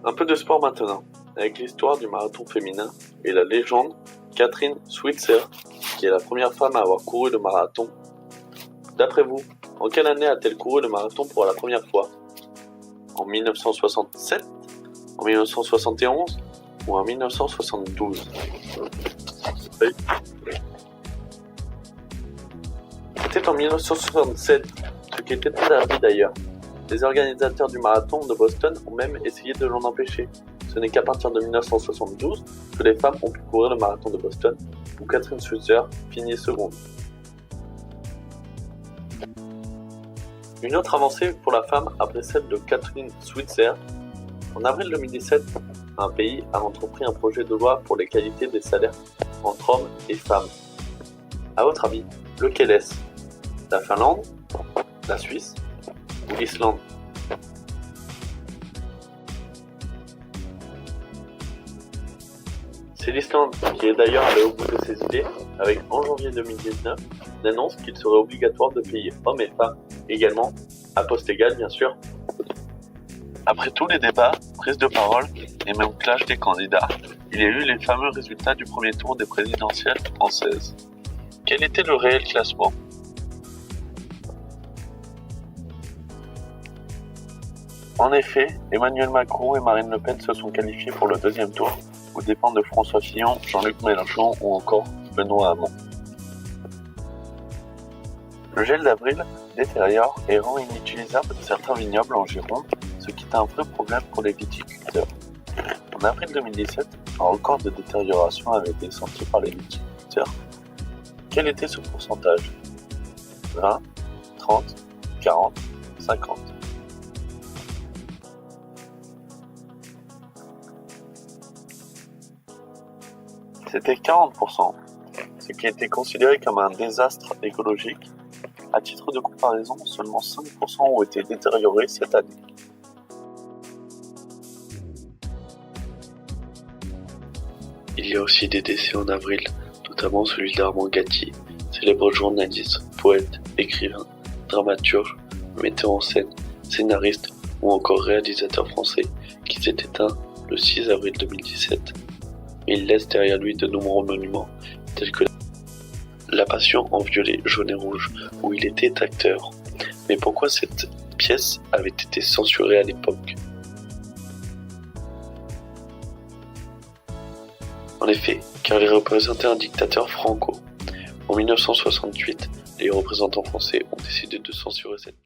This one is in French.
Un peu de sport maintenant, avec l'histoire du marathon féminin et la légende Catherine Switzer, qui est la première femme à avoir couru le marathon. D'après vous, en quelle année a-t-elle couru le marathon pour la première fois? En 1967, en 1971 ou en 1972? C'était en 1967, ce qui était interdit d'ailleurs. Les organisateurs du marathon de Boston ont même essayé de l'en empêcher. Ce n'est qu'à partir de 1972 que les femmes ont pu courir le marathon de Boston, où Catherine Switzer finit seconde. Une autre avancée pour la femme après celle de Catherine Switzer. En avril 2017, un pays a entrepris un projet de loi pour l'égalité des salaires entre hommes et femmes. À votre avis, lequel est-ce? La Finlande, la Suisse ou l'Islande? C'est l'Islande qui est d'ailleurs allé au bout de ses idées avec, en janvier 2019, une annonce qu'il serait obligatoire de payer hommes et femmes également, à poste égal bien sûr. Après tous les débats, prises de parole et même clash des candidats, il y a eu les fameux résultats du premier tour des présidentielles françaises. Quel était le réel classement? En effet, Emmanuel Macron et Marine Le Pen se sont qualifiés pour le deuxième tour, aux dépens de François Fillon, Jean-Luc Mélenchon ou encore Benoît Hamon. Le gel d'avril détériore et rend inutilisable certains vignobles en Gironde, ce qui est un vrai problème pour les viticulteurs. En avril 2017, un record de détérioration avait été senti par les viticulteurs. Quel était ce pourcentage? 20, 30, 40, 50? C'était 40%, ce qui était considéré comme un désastre écologique. À titre de comparaison, seulement 5% ont été détériorés cette année. Il y a aussi des décès en avril, notamment celui d'Armand Gatti, célèbre journaliste, poète, écrivain, dramaturge, metteur en scène, scénariste ou encore réalisateur français qui s'est éteint le 6 avril 2017. Il laisse derrière lui de nombreux monuments, tels que La Passion en violet, jaune et rouge, où il était acteur. Mais pourquoi cette pièce avait été censurée à l'époque? En effet, car il représentait un dictateur franco. En 1968, les représentants français ont décidé de censurer cette pièce.